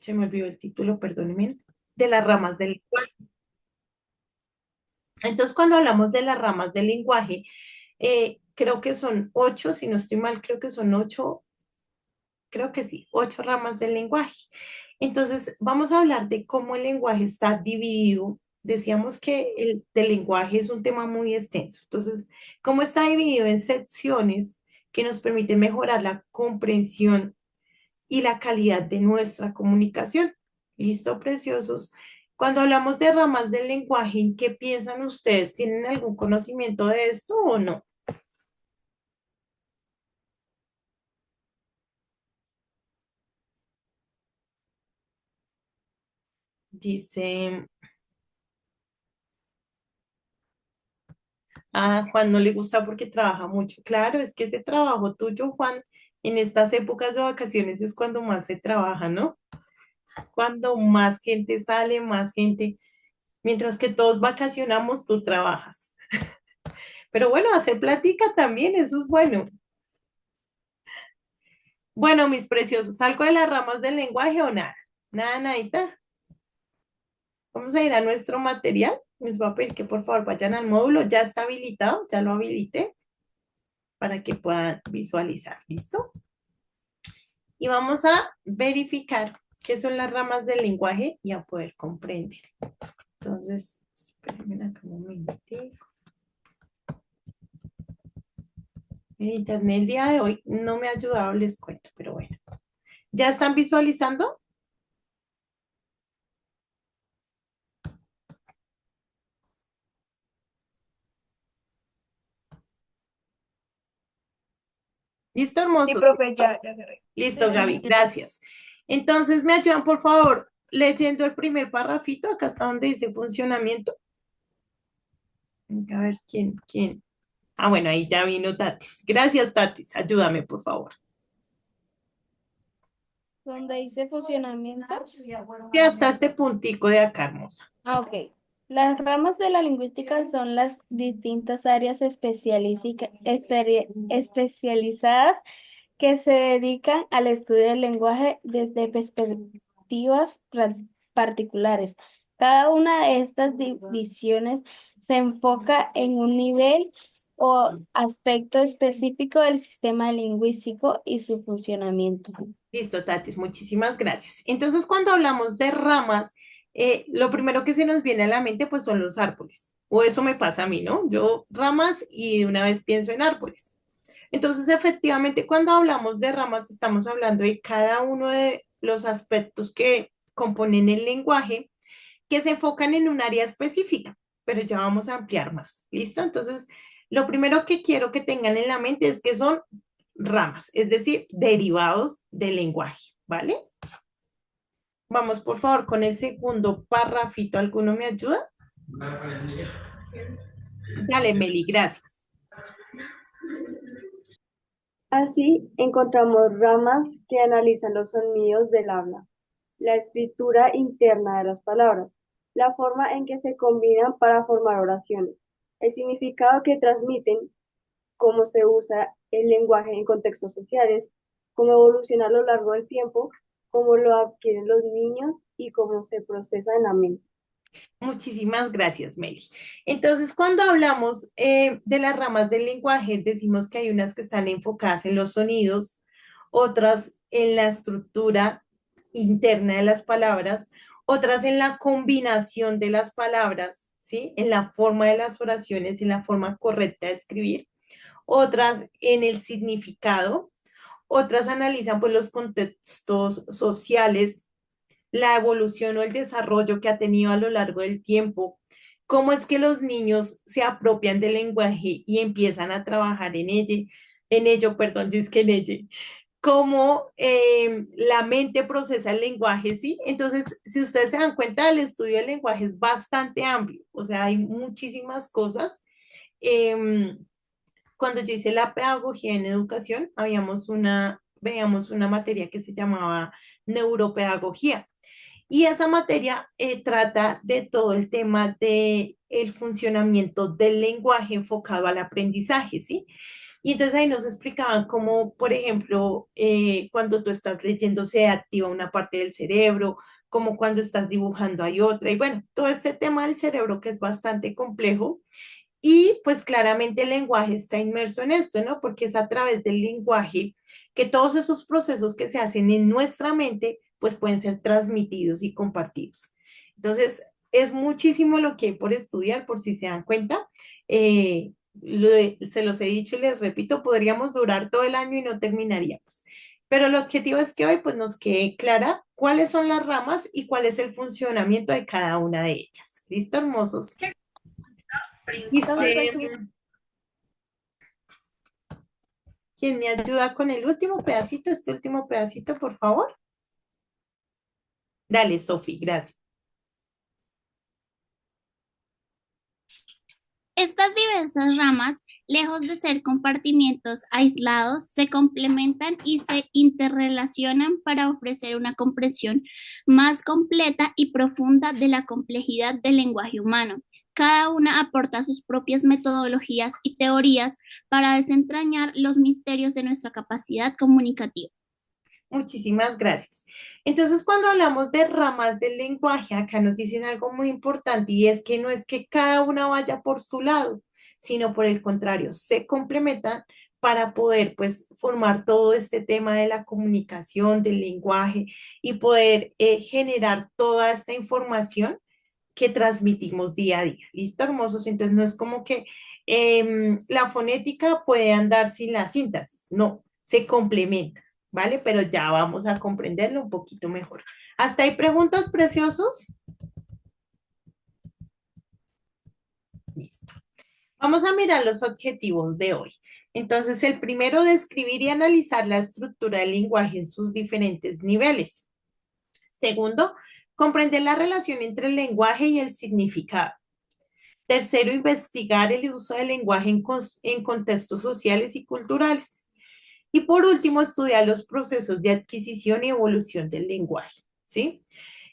se me olvidó el título, perdónenme, de las ramas del lenguaje. Entonces, cuando hablamos de las ramas del lenguaje, creo que son 8, si no estoy mal, creo que son 8, creo que sí, 8 ramas del lenguaje. Entonces, vamos a hablar de cómo el lenguaje está dividido. Decíamos que el del lenguaje es un tema muy extenso. Entonces, cómo está dividido en secciones que nos permiten mejorar la comprensión y la calidad de nuestra comunicación. ¿Listo, preciosos? Cuando hablamos de ramas del lenguaje, ¿en qué piensan ustedes? ¿Tienen algún conocimiento de esto o no? Dice, a Juan no le gusta porque trabaja mucho. Claro, es que ese trabajo tuyo, Juan, en estas épocas de vacaciones es cuando más se trabaja, ¿no? Cuando más gente sale, más gente, mientras que todos vacacionamos, tú trabajas. Pero bueno, hacer plática también, eso es bueno. Bueno, mis preciosos, ¿salgo de las ramas del lenguaje o nada? Nada, nadita. Vamos a ir a nuestro material. Les voy a pedir que por favor vayan al módulo. Ya está habilitado, ya lo habilité para que puedan visualizar. ¿Listo? Y vamos a verificar qué son las ramas del lenguaje y a poder comprender. Entonces, espérenme acá un momentico. El internet el día de hoy no me ha ayudado, les cuento, pero bueno. ¿Ya están visualizando? ¿Listo, Sí, hermosos? profe, ya se ve. Listo, Gaby, gracias. Entonces, ¿me ayudan, por favor, leyendo el primer parrafito? Acá está donde dice funcionamiento. A ver, ¿quién? Ah, bueno, ahí ya vino Tatis. Gracias, Tatis. Ayúdame, por favor. Donde dice funcionamientos. Y hasta este puntico de acá, hermosa. Ah, ok. Las ramas de la lingüística son las distintas áreas especializadas que se dedican al estudio del lenguaje desde perspectivas particulares. Cada una de estas divisiones se enfoca en un nivel o aspecto específico del sistema lingüístico y su funcionamiento. Listo, Tatis, muchísimas gracias. Entonces, cuando hablamos de ramas, lo primero que se nos viene a la mente, pues, son los árboles. O eso me pasa a mí, ¿no? Yo ramas y de una vez pienso en árboles. Entonces, efectivamente, cuando hablamos de ramas, estamos hablando de cada uno de los aspectos que componen el lenguaje, que se enfocan en un área específica, pero ya vamos a ampliar más. ¿Listo? Entonces, lo primero que quiero que tengan en la mente es que son ramas, es decir, derivados del lenguaje, ¿vale? Vamos, por favor, con el segundo párrafito. ¿Alguno me ayuda? Dale, Meli, gracias. Así, encontramos ramas que analizan los sonidos del habla, la escritura interna de las palabras, la forma en que se combinan para formar oraciones, el significado que transmiten, cómo se usa el lenguaje en contextos sociales, cómo evoluciona a lo largo del tiempo, cómo lo adquieren los niños y cómo se procesa en la mente. Muchísimas gracias, Meli. Entonces, cuando hablamos de las ramas del lenguaje, decimos que hay unas que están enfocadas en los sonidos, otras en la estructura interna de las palabras, otras en la combinación de las palabras, ¿sí? En la forma de las oraciones, en la forma correcta de escribir, otras en el significado, otras analizan pues los contextos sociales, la evolución o el desarrollo que ha tenido a lo largo del tiempo, cómo es que los niños se apropian del lenguaje y empiezan a trabajar en ello, perdón, yo es que en ello, cómo la mente procesa el lenguaje, ¿sí? Entonces, si ustedes se dan cuenta, el estudio del lenguaje es bastante amplio, o sea, hay muchísimas cosas. Eh, Cuando yo hice la pedagogía en educación, veíamos una materia que se llamaba neuropedagogía. Y esa materia trata de todo el tema de el funcionamiento del lenguaje enfocado al aprendizaje, ¿sí? Y entonces ahí nos explicaban cómo, por ejemplo, cuando tú estás leyendo se activa una parte del cerebro, como cuando estás dibujando hay otra. Y bueno, todo este tema del cerebro que es bastante complejo. Y pues claramente el lenguaje está inmerso en esto, ¿no? Porque es a través del lenguaje que todos esos procesos que se hacen en nuestra mente, pues pueden ser transmitidos y compartidos. Entonces, es muchísimo lo que hay por estudiar, por si se dan cuenta. Se los he dicho y les repito, podríamos durar todo el año y no terminaríamos. Pero el objetivo es que hoy pues nos quede clara cuáles son las ramas y cuál es el funcionamiento de cada una de ellas. ¿Listo, hermosos? Listo, Dice, profe. ¿quién me ayuda con el último pedacito? Este último pedacito, por favor. Dale, Sofi, gracias. Estas diversas ramas, lejos de ser compartimientos aislados, se complementan y se interrelacionan para ofrecer una comprensión más completa y profunda de la complejidad del lenguaje humano. Cada una aporta sus propias metodologías y teorías para desentrañar los misterios de nuestra capacidad comunicativa. Muchísimas gracias. Entonces, cuando hablamos de ramas del lenguaje, acá nos dicen algo muy importante y es que no es que cada una vaya por su lado, sino por el contrario, se complementan para poder pues formar todo este tema de la comunicación, del lenguaje y poder generar toda esta información que transmitimos día a día. ¿Listo, hermosos? Entonces, no es como que la fonética puede andar sin la síntesis, no, se complementa. ¿Vale? Pero ya vamos a comprenderlo un poquito mejor. ¿Hasta ahí preguntas preciosos? Listo. Vamos a mirar los objetivos de hoy. Entonces, el primero, describir y analizar la estructura del lenguaje en sus diferentes niveles. Segundo, comprender la relación entre el lenguaje y el significado. Tercero, investigar el uso del lenguaje en contextos sociales y culturales. Y por último, estudiar los procesos de adquisición y evolución del lenguaje, ¿sí?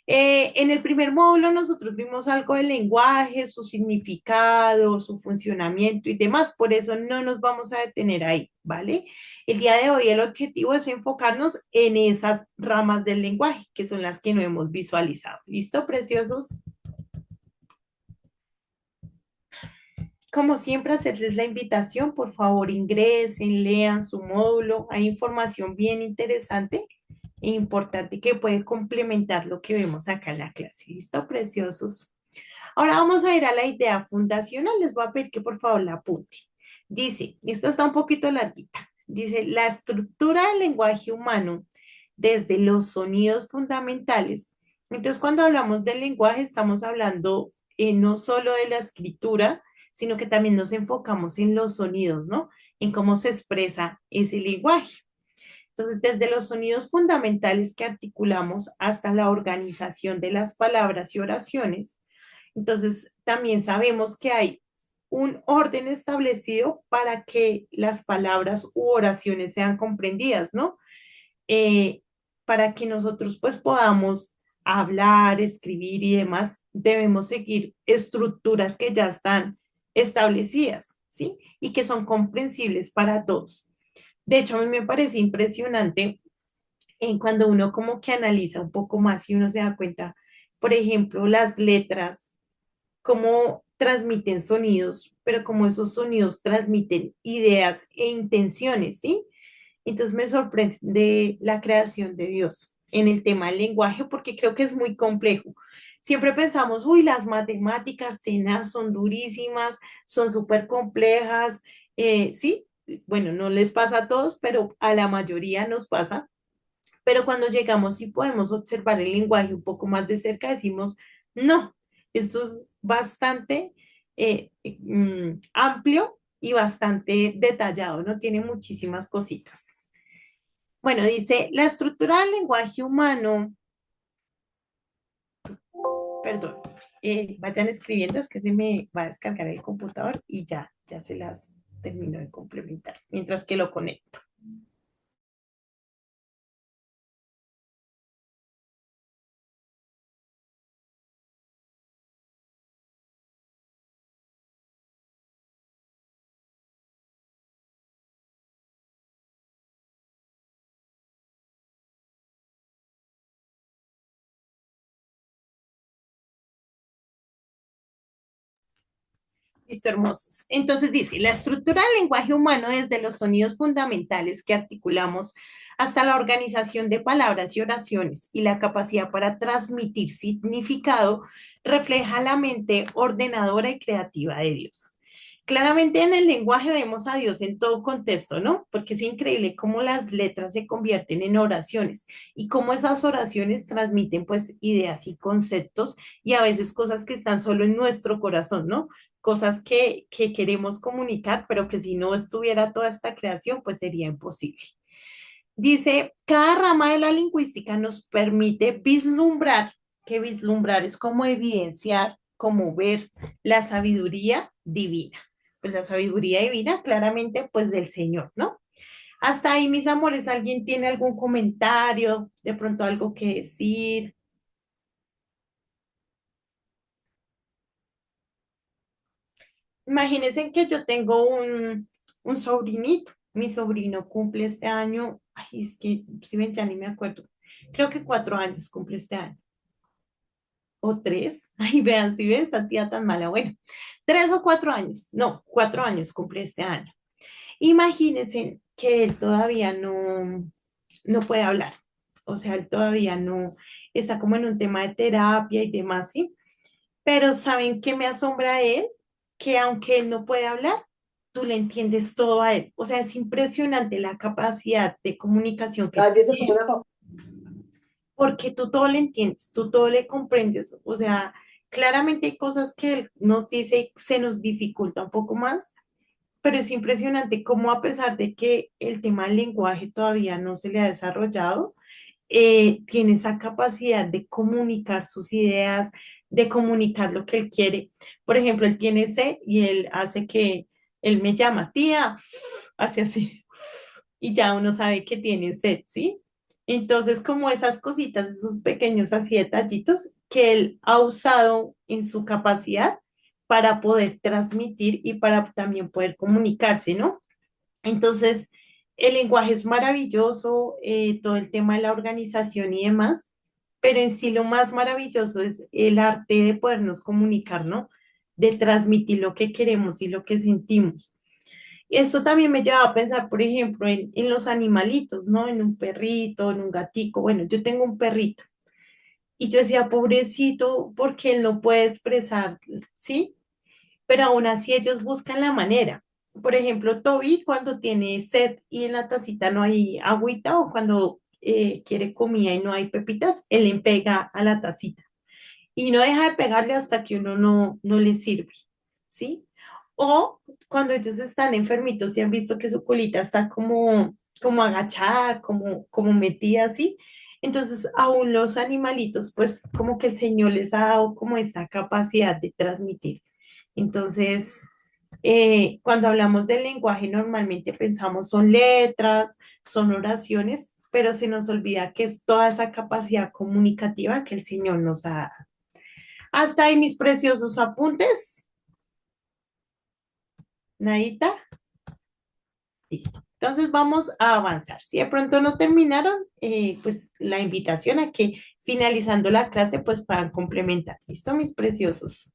En el primer módulo nosotros vimos algo del lenguaje, su significado, su funcionamiento y demás, por eso no nos vamos a detener ahí, ¿vale? El día de hoy el objetivo es enfocarnos en esas ramas del lenguaje, que son las que no hemos visualizado. ¿Listo, preciosos? Como siempre, hacerles la invitación, por favor, ingresen, lean su módulo, hay información bien interesante e importante que puede complementar lo que vemos acá en la clase. ¿Listo, preciosos? Ahora vamos a ir a la idea fundacional. Les voy a pedir que por favor la apunten. Dice, esto está un poquito larguita. Dice, la estructura del lenguaje humano desde los sonidos fundamentales. Entonces, cuando hablamos del lenguaje, estamos hablando no solo de la escritura, sino que también nos enfocamos en los sonidos, ¿no? En cómo se expresa ese lenguaje. Entonces, desde los sonidos fundamentales que articulamos hasta la organización de las palabras y oraciones, entonces también sabemos que hay un orden establecido para que las palabras u oraciones sean comprendidas, ¿no? Eh, para que nosotros pues podamos hablar, escribir y demás, debemos seguir estructuras que ya están establecidas, ¿sí? Y que son comprensibles para todos. De hecho, a mí me parece impresionante cuando uno como que analiza un poco más y uno se da cuenta, por ejemplo, las letras, cómo transmiten sonidos, pero cómo esos sonidos transmiten ideas e intenciones, ¿sí? Entonces me sorprende la creación de Dios en el tema del lenguaje porque creo que es muy complejo. Siempre pensamos, uy, las matemáticas tenaz son durísimas, son súper complejas, sí, bueno, no les pasa a todos, pero a la mayoría nos pasa. Pero cuando llegamos y podemos observar el lenguaje un poco más de cerca, decimos, no, esto es bastante amplio y bastante detallado, ¿no? Tiene muchísimas cositas. Bueno, dice, la estructura del lenguaje humano, perdón, vayan escribiendo, es que se me va a descargar el computador y ya se las termino de complementar, mientras que lo conecto. Listo, hermosos. Entonces dice, la estructura del lenguaje humano desde los sonidos fundamentales que articulamos hasta la organización de palabras y oraciones y la capacidad para transmitir significado refleja la mente ordenadora y creativa de Dios. Claramente en el lenguaje vemos a Dios en todo contexto, ¿no? Porque es increíble cómo las letras se convierten en oraciones y cómo esas oraciones transmiten pues ideas y conceptos y a veces cosas que están solo en nuestro corazón, ¿no? Cosas que queremos comunicar, pero que si no estuviera toda esta creación, pues sería imposible. Dice, cada rama de la lingüística nos permite vislumbrar, que vislumbrar es como evidenciar, como ver la sabiduría divina. Pues la sabiduría divina claramente pues del Señor, ¿no? Hasta ahí, mis amores, ¿alguien tiene algún comentario, de pronto algo que decir? Imagínense que yo tengo un sobrinito. Mi sobrino cumple este año, ay, es que si ven, ya ni me acuerdo. Creo que 4 años cumple este año. O 3. Ay, vean, si ven, esa tía tan mala. Bueno, 3 o 4 años. No, 4 años cumple este año. Imagínense que él todavía no puede hablar. O sea, él todavía no está como en un tema de terapia y demás, ¿sí? Pero ¿saben qué me asombra de él? Que aunque él no puede hablar, tú le entiendes todo a él. O sea, es impresionante la capacidad de comunicación que tiene, porque tú todo le entiendes, tú todo le comprendes. O sea, claramente hay cosas que él nos dice y se nos dificulta un poco más, pero es impresionante cómo a pesar de que el tema del lenguaje todavía no se le ha desarrollado, tiene esa capacidad de comunicar sus ideas, de comunicar lo que él quiere. Por ejemplo, él tiene sed y él hace que, él me llama, tía, hace así, y ya uno sabe que tiene sed, ¿sí? Entonces, como esas cositas, esos pequeños así detallitos que él ha usado en su capacidad para poder transmitir y para también poder comunicarse, ¿no? Entonces, el lenguaje es maravilloso, todo el tema de la organización y demás, pero en sí lo más maravilloso es el arte de podernos comunicar, ¿no? De transmitir lo que queremos y lo que sentimos. Y esto también me lleva a pensar, por ejemplo, en los animalitos, ¿no? En un perrito, en un gatico. Bueno, yo tengo un perrito y yo decía, pobrecito, porque él no puede expresar, ¿sí? Pero aún así ellos buscan la manera. Por ejemplo, Toby cuando tiene sed y en la tacita no hay agüita o cuando quiere comida y no hay pepitas, él le pega a la tacita y no deja de pegarle hasta que uno no le sirve, ¿sí? O cuando ellos están enfermitos y han visto que su colita está como agachada, como metida así, entonces aún los animalitos, pues como que el Señor les ha dado como esta capacidad de transmitir. Entonces, cuando hablamos del lenguaje, normalmente pensamos son letras, son oraciones, pero se nos olvida que es toda esa capacidad comunicativa que el Señor nos ha dado. Hasta ahí mis preciosos apuntes. Nadita, listo. Entonces vamos a avanzar. Si de pronto no terminaron, pues la invitación a que finalizando la clase, pues puedan complementar. ¿Listo, mis preciosos?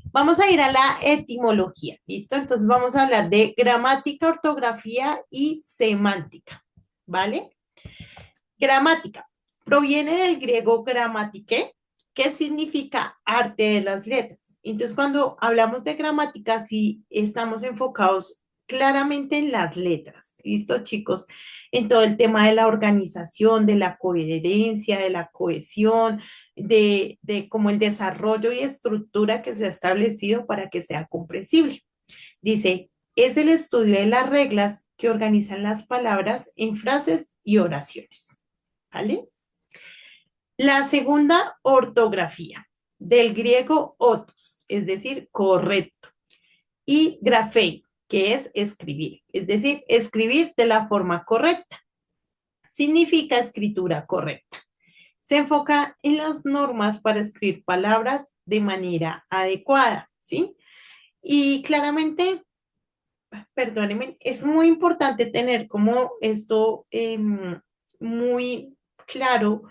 Vamos a ir a la etimología, ¿listo? Entonces vamos a hablar de gramática, ortografía y semántica, ¿vale? Gramática. Proviene del griego gramatike, que significa arte de las letras. Entonces, cuando hablamos de gramática, sí estamos enfocados claramente en las letras, ¿listo, chicos? En todo el tema de la organización, de la coherencia, de la cohesión, de como el desarrollo y estructura que se ha establecido para que sea comprensible. Dice, es el estudio de las reglas que organizan las palabras en frases y oraciones. ¿Vale? La segunda, ortografía, del griego otos, es decir, correcto, y grafei, que es escribir, es decir, escribir de la forma correcta. Significa escritura correcta. Se enfoca en las normas para escribir palabras de manera adecuada, ¿sí? Y claramente, perdónenme, es muy importante tener como esto muy claro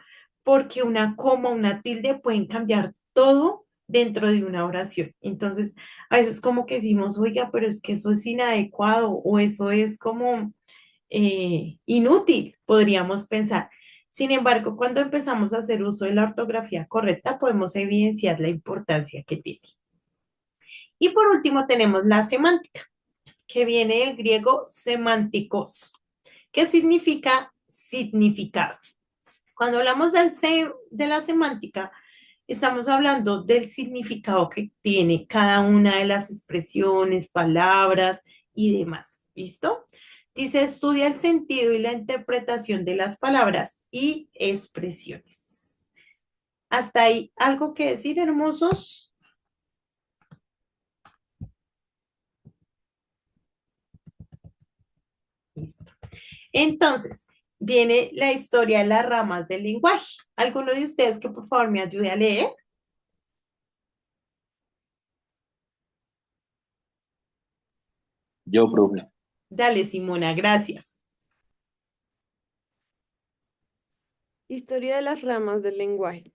porque una coma, una tilde pueden cambiar todo dentro de una oración. Entonces, a veces como que decimos, oiga, pero es que eso es inadecuado o eso es como inútil, podríamos pensar. Sin embargo, cuando empezamos a hacer uso de la ortografía correcta, podemos evidenciar la importancia que tiene. Y por último tenemos la semántica, que viene del griego semánticos, que significa significado. Cuando hablamos de la semántica, estamos hablando del significado que tiene cada una de las expresiones, palabras y demás. ¿Listo? Dice, estudia el sentido y la interpretación de las palabras y expresiones. Hasta ahí, ¿algo que decir, hermosos? Listo. Entonces, viene la historia de las ramas del lenguaje. ¿Alguno de ustedes que por favor me ayude a leer? Yo, profe. Dale, Simona, gracias. Historia de las ramas del lenguaje.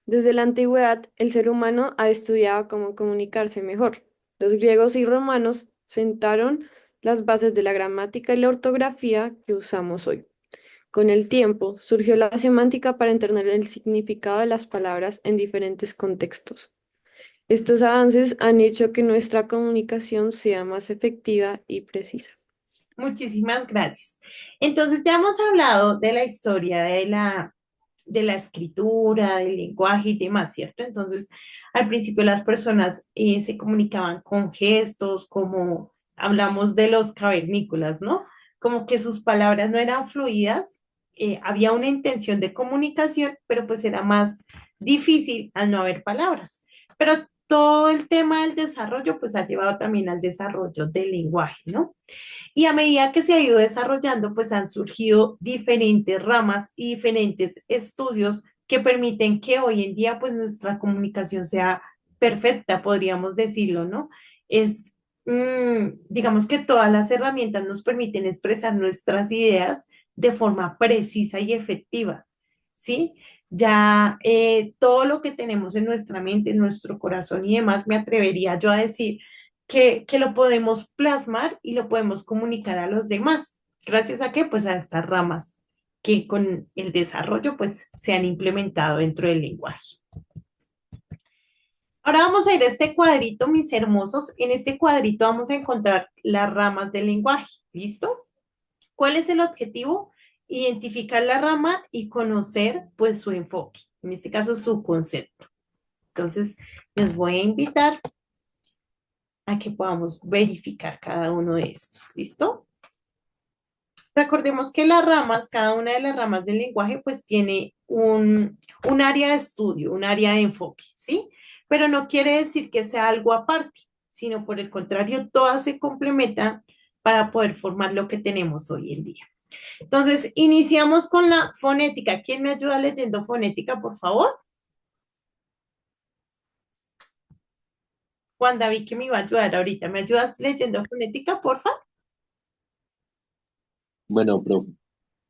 Desde la antigüedad, el ser humano ha estudiado cómo comunicarse mejor. Los griegos y romanos sentaron las bases de la gramática y la ortografía que usamos hoy. Con el tiempo, surgió la semántica para entender el significado de las palabras en diferentes contextos. Estos avances han hecho que nuestra comunicación sea más efectiva y precisa. Muchísimas gracias. Entonces, ya hemos hablado de la historia de la escritura, del lenguaje y demás, ¿cierto? Entonces, al principio las personas se comunicaban con gestos, como hablamos de los cavernícolas, ¿no? Como que sus palabras no eran fluidas, había una intención de comunicación, pero pues era más difícil al no haber palabras. Pero todo el tema del desarrollo, pues ha llevado también al desarrollo del lenguaje, ¿no? Y a medida que se ha ido desarrollando, pues han surgido diferentes ramas y diferentes estudios que permiten que hoy en día, pues nuestra comunicación sea perfecta, podríamos decirlo, ¿no? Es, digamos que todas las herramientas nos permiten expresar nuestras ideas de forma precisa y efectiva, ¿sí? Ya todo lo que tenemos en nuestra mente, en nuestro corazón y demás, me atrevería yo a decir que lo podemos plasmar y lo podemos comunicar a los demás. ¿Gracias a qué? Pues a estas ramas que con el desarrollo pues se han implementado dentro del lenguaje. Ahora vamos a ir a este cuadrito, mis hermosos. En este cuadrito vamos a encontrar las ramas del lenguaje. ¿Listo? ¿Cuál es el objetivo? Identificar la rama y conocer pues su enfoque, en este caso su concepto. Entonces, les voy a invitar a que podamos verificar cada uno de estos. ¿Listo? Recordemos que las ramas, cada una de las ramas del lenguaje, pues tiene un área de estudio, un área de enfoque, ¿sí? Pero no quiere decir que sea algo aparte, sino por el contrario, todas se complementan para poder formar lo que tenemos hoy en día. Entonces, iniciamos con la fonética. ¿Quién me ayuda leyendo fonética, por favor? Juan David, que me iba a ayudar ahorita. ¿Me ayudas leyendo fonética, por favor? Bueno, profe.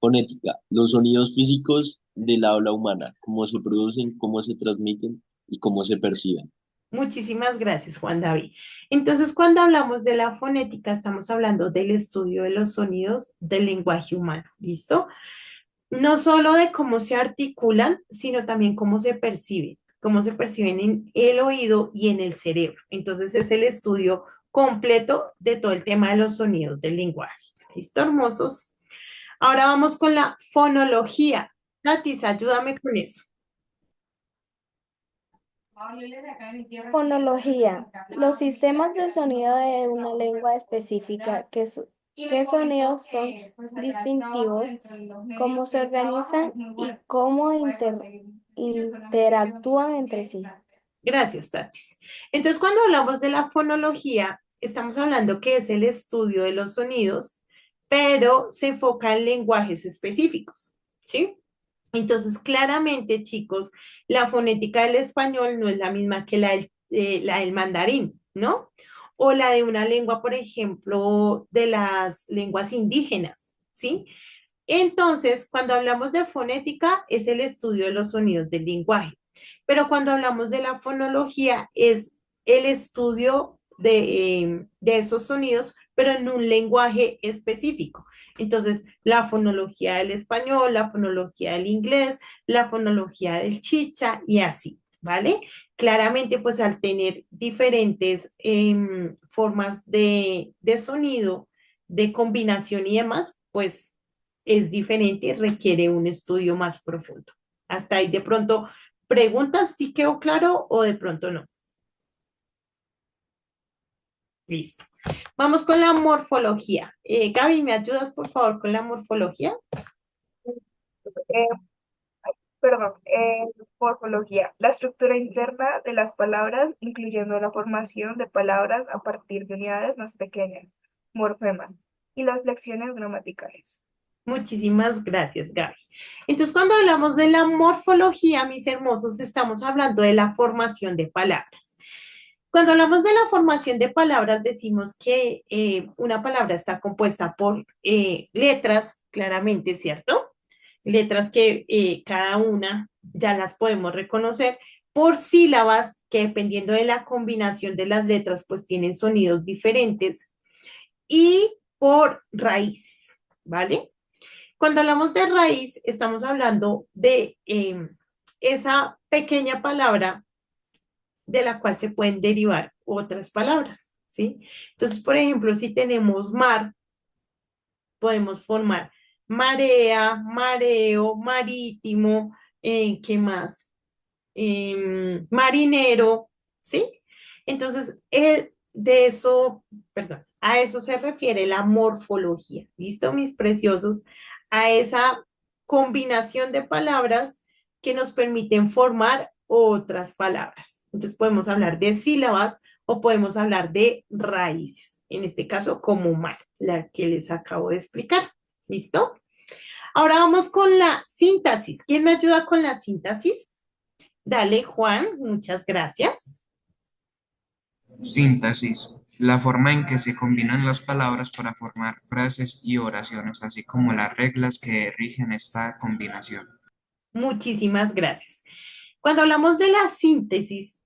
Fonética. Los sonidos físicos del habla humana. Cómo se producen, cómo se transmiten y cómo se perciben. Muchísimas gracias, Juan David. Entonces, cuando hablamos de la fonética, estamos hablando del estudio de los sonidos del lenguaje humano, ¿listo? No solo de cómo se articulan, sino también cómo se perciben en el oído y en el cerebro. Entonces, es el estudio completo de todo el tema de los sonidos del lenguaje. ¿Listo, hermosos? Ahora vamos con la fonología. Natis, ayúdame con eso. Fonología. Los sistemas de sonido de una lengua específica. ¿Qué sonidos son distintivos? ¿Cómo se organizan y cómo interactúan entre sí? Gracias, Tatis. Entonces, cuando hablamos de la fonología, estamos hablando que es el estudio de los sonidos, pero se enfoca en lenguajes específicos, ¿sí? Entonces, claramente, chicos, la fonética del español no es la misma que la del mandarín, ¿no? O la de una lengua, por ejemplo, de las lenguas indígenas, ¿sí? Entonces, cuando hablamos de fonética, es el estudio de los sonidos del lenguaje. Pero cuando hablamos de la fonología es el estudio de esos sonidos, pero en un lenguaje específico. Entonces, la fonología del español, la fonología del inglés, la fonología del chicha y así, ¿vale? Claramente, pues al tener diferentes formas de sonido, de combinación y demás, pues es diferente y requiere un estudio más profundo. Hasta ahí de pronto preguntas si quedó claro o de pronto no. Listo. Vamos con la morfología. Gaby, ¿me ayudas por favor con la morfología? Eh, Morfología, la estructura interna de las palabras, incluyendo la formación de palabras a partir de unidades más pequeñas, morfemas, y las flexiones gramaticales. Muchísimas gracias, Gaby. Entonces, cuando hablamos de la morfología, mis hermosos, estamos hablando de la formación de palabras. Cuando hablamos de la formación de palabras, decimos que una palabra está compuesta por letras, claramente, ¿cierto? Letras que cada una ya las podemos reconocer, por sílabas que dependiendo de la combinación de las letras, pues tienen sonidos diferentes, y por raíz, ¿vale? Cuando hablamos de raíz, estamos hablando de esa pequeña palabra de la cual se pueden derivar otras palabras, ¿sí? Entonces, por ejemplo, si tenemos mar, podemos formar marea, mareo, marítimo, ¿qué más? Marinero, ¿sí? Entonces, de eso, perdón, a eso se refiere la morfología, ¿listo, mis preciosos? A esa combinación de palabras que nos permiten formar otras palabras. Entonces, podemos hablar de sílabas o podemos hablar de raíces, en este caso, como mal, la que les acabo de explicar, ¿listo? Ahora vamos con la síntesis. ¿Quién me ayuda con la síntesis? Dale, Juan, muchas gracias. Síntesis: la forma en que se combinan las palabras para formar frases y oraciones, así como las reglas que rigen esta combinación. Muchísimas gracias. Cuando hablamos de la síntesis,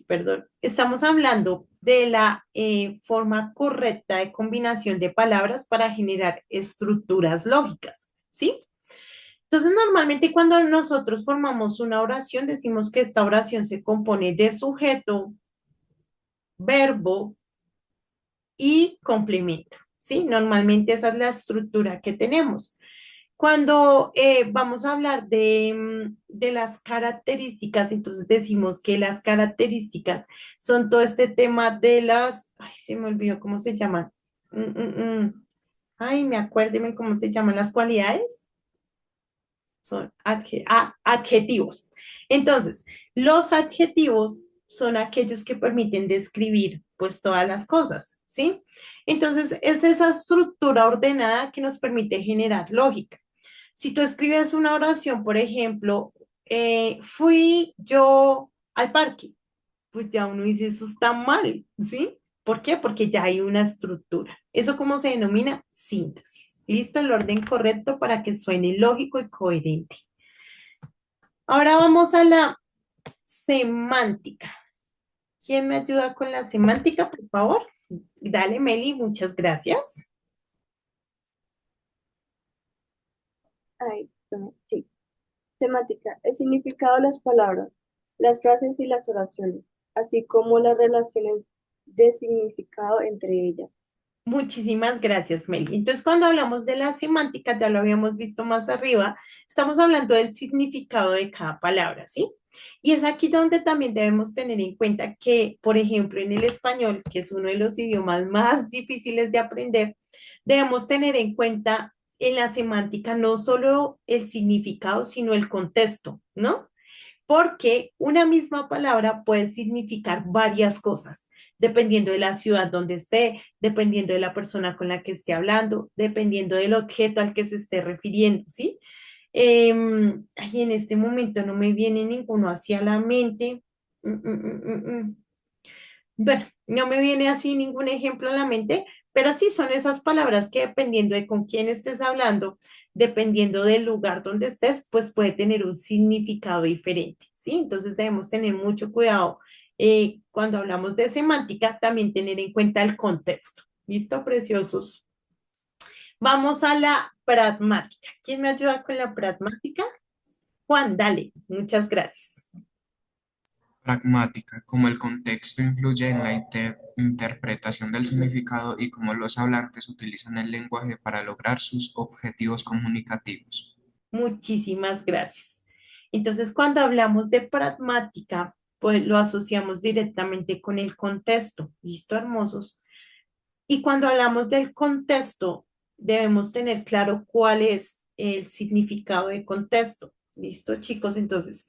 perdón, estamos hablando de la forma correcta de combinación de palabras para generar estructuras lógicas, ¿sí? Entonces, normalmente cuando nosotros formamos una oración, decimos que esta oración se compone de sujeto, verbo y complemento, ¿sí? Normalmente esa es la estructura que tenemos. Cuando vamos a hablar de las características, entonces decimos que las características son todo este tema de ay, se me olvidó cómo se llaman. Ay, acuérdeme cómo se llaman las cualidades. Son adjetivos. Entonces, los adjetivos son aquellos que permiten describir pues todas las cosas, ¿sí? Entonces, es esa estructura ordenada que nos permite generar lógica. Si tú escribes una oración, por ejemplo, fui yo al parque, pues ya uno dice, eso está mal, ¿sí? ¿Por qué? Porque ya hay una estructura. ¿Eso cómo se denomina? Síntesis. ¿Listo? El orden correcto para que suene lógico y coherente. Ahora vamos a la semántica. ¿Quién me ayuda con la semántica, por favor? Dale, Meli, muchas gracias. Ahí, sí. Semántica, el significado de las palabras, las frases y las oraciones, así como las relaciones de significado entre ellas. Muchísimas gracias, Meli. Entonces, cuando hablamos de la semántica, ya lo habíamos visto más arriba, estamos hablando del significado de cada palabra, ¿sí? Y es aquí donde también debemos tener en cuenta que, por ejemplo, en el español, que es uno de los idiomas más difíciles de aprender, debemos tener en cuenta en la semántica no solo el significado, sino el contexto, ¿no? Porque una misma palabra puede significar varias cosas, dependiendo de la ciudad donde esté, dependiendo de la persona con la que esté hablando, dependiendo del objeto al que se esté refiriendo, ¿sí? Ay, en este momento no me viene ninguno hacia la mente. Bueno, no me viene así ningún ejemplo a la mente, pero sí son esas palabras que dependiendo de con quién estés hablando, dependiendo del lugar donde estés, pues puede tener un significado diferente, ¿sí? Entonces debemos tener mucho cuidado cuando hablamos de semántica, también tener en cuenta el contexto. ¿Listo, preciosos? Vamos a la pragmática. ¿Quién me ayuda con la pragmática? Juan, dale. Muchas gracias. Pragmática, cómo el contexto influye en la interpretación del significado y cómo los hablantes utilizan el lenguaje para lograr sus objetivos comunicativos. Muchísimas gracias. Entonces, cuando hablamos de pragmática, pues lo asociamos directamente con el contexto. ¿Listo, hermosos? Y cuando hablamos del contexto, debemos tener claro cuál es el significado de contexto. ¿Listo, chicos? Entonces,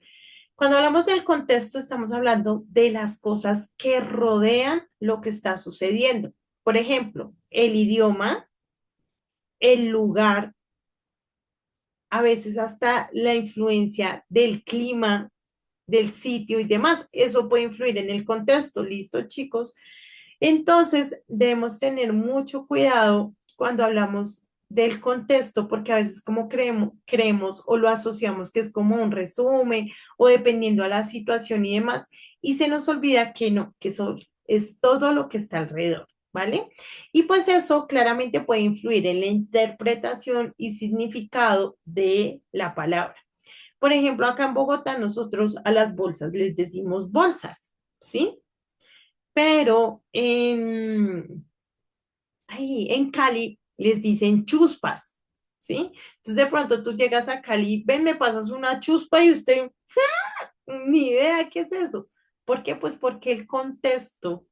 cuando hablamos del contexto, estamos hablando de las cosas que rodean lo que está sucediendo. Por ejemplo, el idioma, el lugar, a veces hasta la influencia del clima, del sitio y demás. Eso puede influir en el contexto. ¿Listo, chicos? Entonces, debemos tener mucho cuidado cuando hablamos del contexto, porque a veces como creemos o lo asociamos que es como un resumen o dependiendo a la situación y demás, y se nos olvida que no, que eso es todo lo que está alrededor, ¿vale? Y pues eso claramente puede influir en la interpretación y significado de la palabra. Por ejemplo, acá en Bogotá nosotros a las bolsas les decimos bolsas, ¿sí? Pero en Cali les dicen chuspas, ¿sí? Entonces de pronto tú llegas a Cali, ven, me pasas una chuspa y usted, ni idea qué es eso. ¿Por qué? Pues porque el contexto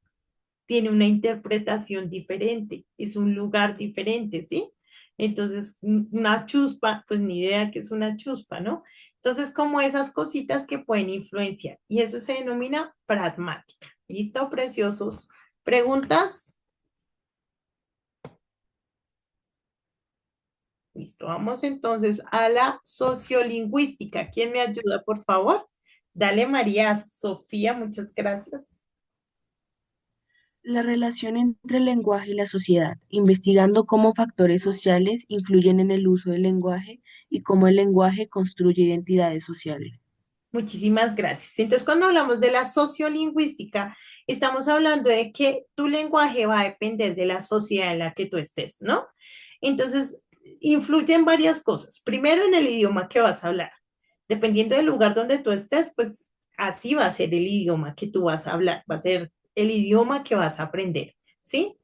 tiene una interpretación diferente, es un lugar diferente, ¿sí? Entonces, una chuspa, pues ni idea qué es una chuspa, ¿no? Entonces, como esas cositas que pueden influenciar, y eso se denomina pragmática. ¿Listo, preciosos? ¿Preguntas? Listo, vamos entonces a la sociolingüística. ¿Quién me ayuda, por favor? Dale, María Sofía, muchas gracias. La relación entre el lenguaje y la sociedad, investigando cómo factores sociales influyen en el uso del lenguaje y cómo el lenguaje construye identidades sociales. Muchísimas gracias. Entonces, cuando hablamos de la sociolingüística, estamos hablando de que tu lenguaje va a depender de la sociedad en la que tú estés, ¿no? Entonces, influyen varias cosas. Primero, en el idioma que vas a hablar. Dependiendo del lugar donde tú estés, pues así va a ser el idioma que tú vas a hablar, va a ser el idioma que vas a aprender, ¿sí?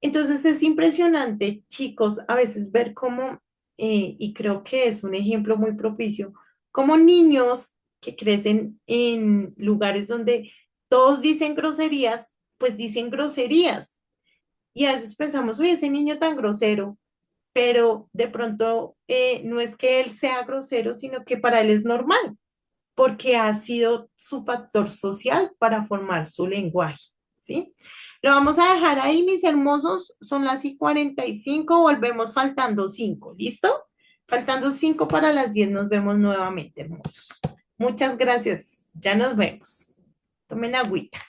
Entonces es impresionante, chicos, a veces ver cómo, y creo que es un ejemplo muy propicio, como niños que crecen en lugares donde todos dicen groserías, pues dicen groserías. Y a veces pensamos, uy, ese niño tan grosero, pero de pronto no es que él sea grosero, sino que para él es normal, porque ha sido su factor social para formar su lenguaje, ¿sí? Lo vamos a dejar ahí, mis hermosos, son las y 45, volvemos faltando 5, ¿listo? Faltando 5 para las 10, nos vemos nuevamente, hermosos. Muchas gracias, ya nos vemos. Tomen agüita.